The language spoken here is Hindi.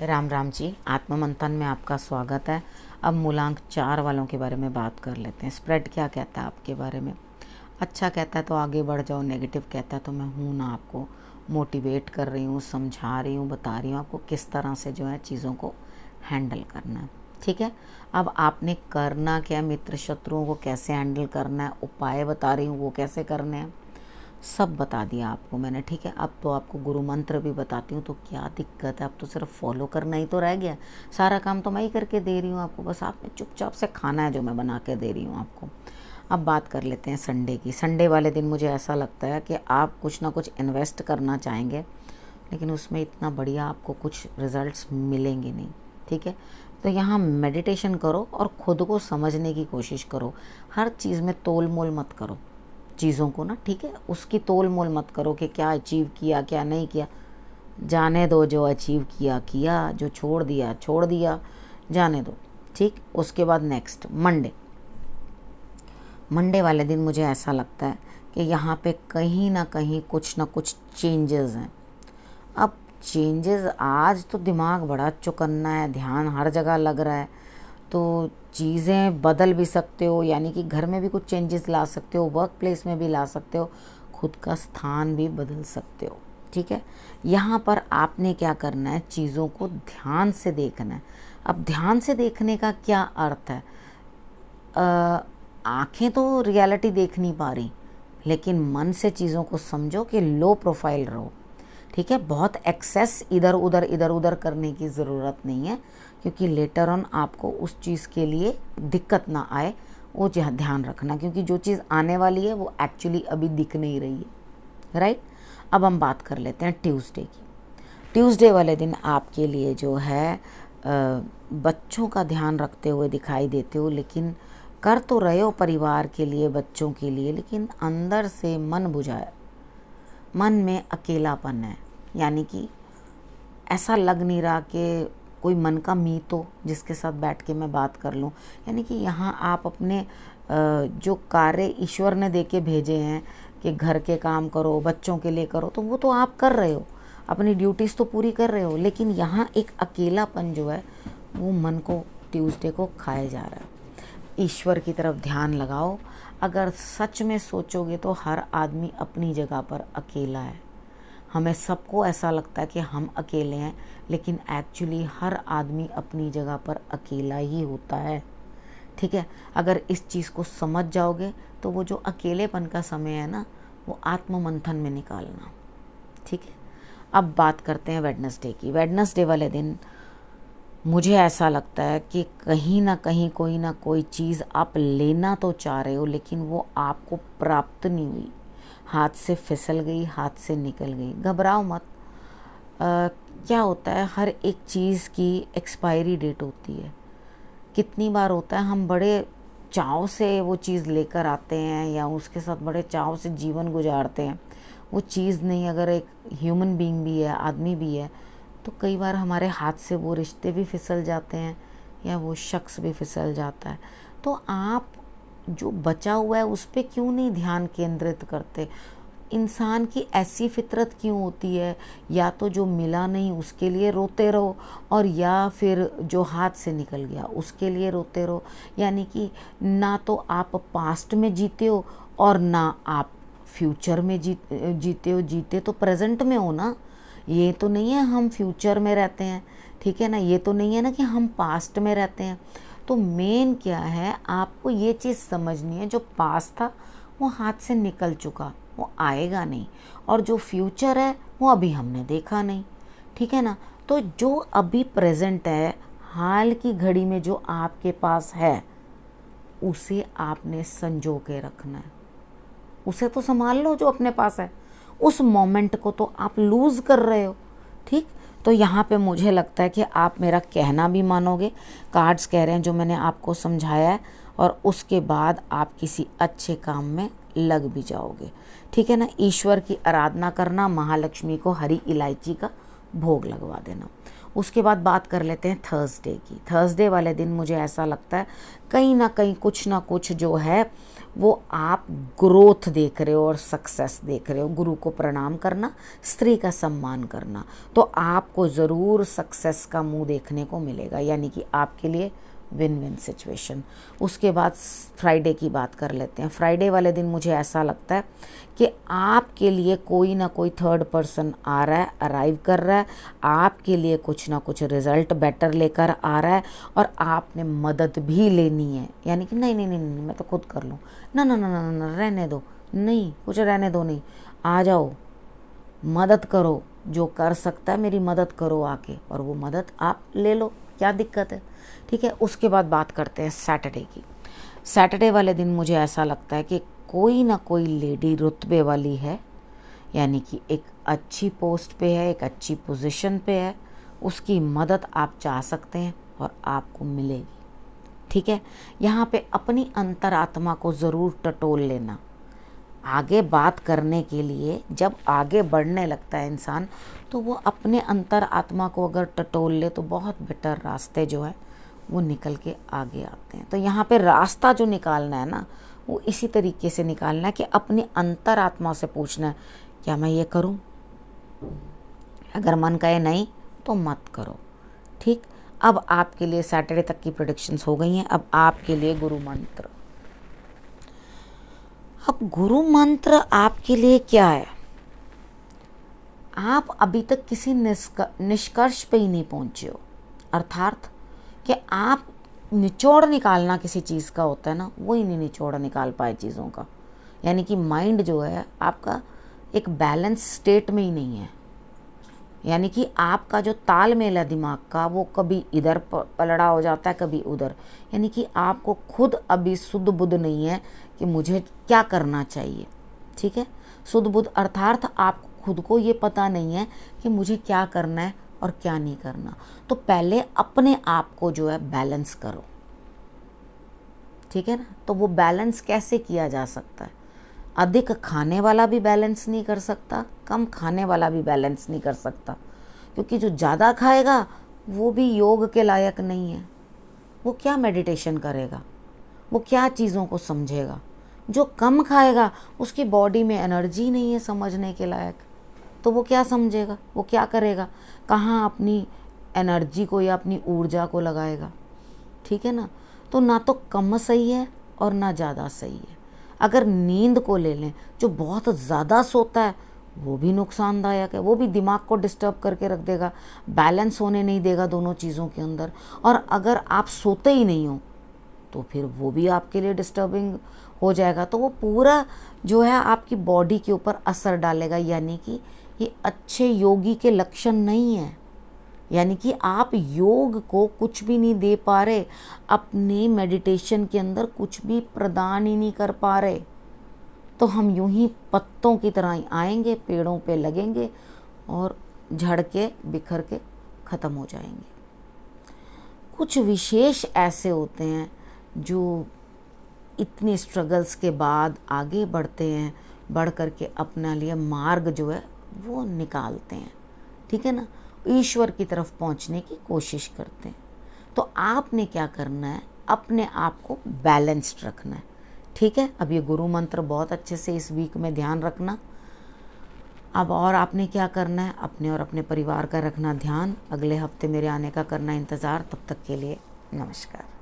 राम राम जी। आत्म मंथन में आपका स्वागत है। अब मूलांक 4 वालों के बारे में बात कर लेते हैं। स्प्रेड क्या कहता है आपके बारे में? अच्छा कहता है तो आगे बढ़ जाओ, नेगेटिव कहता है तो मैं हूँ ना, आपको मोटिवेट कर रही हूँ, समझा रही हूँ, बता रही हूँ आपको किस तरह से जो है चीज़ों को हैंडल करना है। ठीक है, अब आपने करना क्या, मित्र शत्रुओं को कैसे हैंडल करना है, उपाय बता रही हूँ वो कैसे करने हैं, सब बता दिया आपको मैंने। ठीक है, अब तो आपको गुरु मंत्र भी बताती हूँ, तो क्या दिक्कत है? अब तो सिर्फ फॉलो करना ही तो रह गया। सारा काम तो मैं ही करके दे रही हूँ आपको, बस आपने चुपचाप से खाना है जो मैं बना के दे रही हूँ आपको। अब बात कर लेते हैं संडे की। संडे वाले दिन मुझे ऐसा लगता है कि आप कुछ ना कुछ इन्वेस्ट करना चाहेंगे, लेकिन उसमें इतना बढ़िया आपको कुछ रिजल्ट्स मिलेंगे नहीं। ठीक है, तो यहाँ मेडिटेशन करो और ख़ुद को समझने की कोशिश करो। हर चीज़ में तोल मोल मत करो चीज़ों को ना, ठीक है, उसकी तोल मोल मत करो कि क्या अचीव किया क्या नहीं किया। जाने दो, जो अचीव किया किया, जो छोड़ दिया छोड़ दिया, जाने दो। ठीक, उसके बाद नेक्स्ट मंडे वाले दिन मुझे ऐसा लगता है कि यहाँ पे कहीं ना कहीं कुछ ना कुछ चेंजेस हैं। अब चेंजेस, आज तो दिमाग बड़ा चौकन्ना है, ध्यान हर जगह लग रहा है, तो चीज़ें बदल भी सकते हो, यानी कि घर में भी कुछ चेंजेस ला सकते हो, वर्क प्लेस में भी ला सकते हो, खुद का स्थान भी बदल सकते हो। ठीक है, यहाँ पर आपने क्या करना है, चीज़ों को ध्यान से देखना है। अब ध्यान से देखने का क्या अर्थ है? आँखें तो रियलिटी देख नहीं पा रही, लेकिन मन से चीज़ों को समझो कि लो प्रोफाइल रहो। ठीक है, बहुत एक्सेस इधर उधर करने की ज़रूरत नहीं है, क्योंकि लेटर ऑन आपको उस चीज़ के लिए दिक्कत ना आए, वो ध्यान रखना, क्योंकि जो चीज़ आने वाली है वो एक्चुअली अभी दिख नहीं रही है। राइट, अब हम बात कर लेते हैं ट्यूसडे की। ट्यूसडे वाले दिन आपके लिए जो है बच्चों का ध्यान रखते हुए दिखाई देते हो, लेकिन कर तो रहे हो परिवार के लिए, बच्चों के लिए, लेकिन अंदर से मन बुझाए, मन में अकेलापन है। यानी कि ऐसा लग नहीं रहा कि कोई मन का मीत हो जिसके साथ बैठ के मैं बात कर लूँ। यानी कि यहाँ आप अपने जो कार्य ईश्वर ने दे के भेजे हैं कि घर के काम करो, बच्चों के लिए करो, तो वो तो आप कर रहे हो, अपनी ड्यूटीज़ तो पूरी कर रहे हो, लेकिन यहाँ एक अकेलापन जो है वो मन को ट्यूसडे को खाए जा रहा है। ईश्वर की तरफ ध्यान लगाओ। अगर सच में सोचोगे तो हर आदमी अपनी जगह पर अकेला है। हमें सबको ऐसा लगता है कि हम अकेले हैं, लेकिन एक्चुअली हर आदमी अपनी जगह पर अकेला ही होता है। ठीक है, अगर इस चीज़ को समझ जाओगे तो वो जो अकेलेपन का समय है ना, वो आत्म मंथन में निकालना। ठीक है, अब बात करते हैं वेडनेसडे की। वेडनेसडे वाले दिन मुझे ऐसा लगता है कि कहीं ना कहीं कोई ना कोई चीज़ आप लेना तो चाह रहे हो, लेकिन वो आपको प्राप्त नहीं हुई, हाथ से फिसल गई, हाथ से निकल गई। घबराओ मत। क्या होता है, हर एक चीज़ की एक्सपायरी डेट होती है। कितनी बार होता है हम बड़े चाव से वो चीज़ लेकर आते हैं, या उसके साथ बड़े चाव से जीवन गुजारते हैं, वो चीज़ नहीं, अगर एक ह्यूमन बीइंग भी है, आदमी भी है, तो कई बार हमारे हाथ से वो रिश्ते भी फिसल जाते हैं, या वो शख्स भी फिसल जाता है। तो आप जो बचा हुआ है उस पर क्यों नहीं ध्यान केंद्रित करते? इंसान की ऐसी फितरत क्यों होती है, या तो जो मिला नहीं उसके लिए रोते रहो, और या फिर जो हाथ से निकल गया उसके लिए रोते रहो। यानी कि ना तो आप पास्ट में जीते हो, और ना आप फ्यूचर में जीते हो। जीते तो प्रेजेंट में हो ना, ये तो नहीं है हम फ्यूचर में रहते हैं। ठीक है ना, ये तो नहीं है ना कि हम पास्ट में रहते हैं। तो मेन क्या है, आपको ये चीज़ समझनी है, जो पास्ट था वो हाथ से निकल चुका, वो आएगा नहीं, और जो फ्यूचर है वो अभी हमने देखा नहीं। ठीक है ना, तो जो अभी प्रेजेंट है, हाल की घड़ी में जो आपके पास है, उसे आपने संजो के रखना है। उसे तो संभाल लो जो अपने पास है, उस मोमेंट को तो आप लूज़ कर रहे हो। ठीक, तो यहाँ पे मुझे लगता है कि आप मेरा कहना भी मानोगे, कार्ड्स कह रहे हैं जो मैंने आपको समझाया है, और उसके बाद आप किसी अच्छे काम में लग भी जाओगे। ठीक है ना, ईश्वर की आराधना करना, महालक्ष्मी को हरी इलायची का भोग लगवा देना। उसके बाद बात कर लेते हैं थर्सडे की। थर्सडे वाले दिन मुझे ऐसा लगता है कहीं ना कहीं कुछ ना कुछ जो है वो आप ग्रोथ देख रहे हो और सक्सेस देख रहे हो। गुरु को प्रणाम करना, स्त्री का सम्मान करना, तो आपको ज़रूर सक्सेस का मुंह देखने को मिलेगा, यानी कि आपके लिए विन विन सिचुएशन। उसके बाद फ्राइडे की बात कर लेते हैं। फ्राइडे वाले दिन मुझे ऐसा लगता है कि आपके लिए कोई ना कोई थर्ड पर्सन आ रहा है, अराइव कर रहा है, आपके लिए कुछ ना कुछ रिजल्ट बेटर लेकर आ रहा है, और आपने मदद भी लेनी है। यानी कि नहीं नहीं नहीं नहीं मैं तो खुद कर लूँ, ना ना ना ना ना रहने दो, नहीं कुछ रहने दो, नहीं आ जाओ, मदद करो, जो कर सकता है मेरी मदद करो आके, और वो मदद आप ले लो, क्या दिक्कत है। ठीक है, उसके बाद बात करते हैं सैटरडे की। सैटरडे वाले दिन मुझे ऐसा लगता है कि कोई ना कोई लेडी रुतबे वाली है, यानी कि एक अच्छी पोस्ट पे है, एक अच्छी पोजीशन पे है, उसकी मदद आप चाह सकते हैं और आपको मिलेगी। ठीक है, यहाँ पे अपनी अंतरात्मा को ज़रूर टटोल लेना। आगे बात करने के लिए जब आगे बढ़ने लगता है इंसान, तो वो अपने अंतर आत्मा को अगर टटोल ले तो बहुत बेटर रास्ते जो है वो निकल के आगे आते हैं। तो यहाँ पे रास्ता जो निकालना है ना, वो इसी तरीके से निकालना है कि अपनी अंतर आत्मा से पूछना है, क्या मैं ये करूँ? अगर मन कहे नहीं तो मत करो। ठीक, अब आपके लिए सैटरडे तक की प्रेडिक्शंस हो गई हैं। अब आपके लिए गुरु मंत्र। अब गुरु मंत्र आपके लिए क्या है? आप अभी तक किसी निष्कर्ष पे ही नहीं पहुंचे हो, अर्थात कि आप निचोड़ निकालना किसी चीज़ का होता है ना, वो ही नहीं निचोड़ निकाल पाए चीज़ों का। यानी कि माइंड जो है आपका एक बैलेंस स्टेट में ही नहीं है। यानी कि आपका जो तालमेल है दिमाग का, वो कभी इधर पलड़ा हो जाता है, कभी उधर। यानी कि आपको खुद अभी सुध बुध नहीं है कि मुझे क्या करना चाहिए। ठीक है, सुध बुध अर्थात आपको खुद को ये पता नहीं है कि मुझे क्या करना है और क्या नहीं करना। तो पहले अपने आप को जो है बैलेंस करो। ठीक है ना, तो वो बैलेंस कैसे किया जा सकता है? अधिक खाने वाला भी बैलेंस नहीं कर सकता, कम खाने वाला भी बैलेंस नहीं कर सकता, क्योंकि जो ज़्यादा खाएगा वो भी योग के लायक नहीं है। वो क्या मेडिटेशन करेगा, वो क्या चीज़ों को समझेगा? जो कम खाएगा उसकी बॉडी में एनर्जी नहीं है समझने के लायक, तो वो क्या समझेगा, वो क्या करेगा, कहाँ अपनी एनर्जी को या अपनी ऊर्जा को लगाएगा? ठीक है ना, तो ना तो कम सही है और ना ज़्यादा सही है। अगर नींद को ले लें, जो बहुत ज़्यादा सोता है वो भी नुकसानदायक है, वो भी दिमाग को डिस्टर्ब करके रख देगा, बैलेंस होने नहीं देगा दोनों चीज़ों के अंदर। और अगर आप सोते ही नहीं हो तो फिर वो भी आपके लिए डिस्टर्बिंग हो जाएगा, तो वो पूरा जो है आपकी बॉडी के ऊपर असर डालेगा। यानी कि ये अच्छे योगी के लक्षण नहीं है। यानी कि आप योग को कुछ भी नहीं दे पा रहे, अपने मेडिटेशन के अंदर कुछ भी प्रदान ही नहीं कर पा रहे, तो हम यूं ही पत्तों की तरह ही आएंगे, पेड़ों पे लगेंगे और झड़ के बिखर के ख़त्म हो जाएंगे। कुछ विशेष ऐसे होते हैं जो इतने स्ट्रगल्स के बाद आगे बढ़ते हैं, बढ़ कर के अपना लिए मार्ग जो है वो निकालते हैं। ठीक है ना, ईश्वर की तरफ पहुंचने की कोशिश करते हैं। तो आपने क्या करना है, अपने आप को बैलेंस्ड रखना है। ठीक है, अब ये गुरु मंत्र बहुत अच्छे से इस वीक में ध्यान रखना। अब और आपने क्या करना है, अपने और अपने परिवार का रखना ध्यान। अगले हफ्ते मेरे आने का करना इंतज़ार। तब तक के लिए नमस्कार।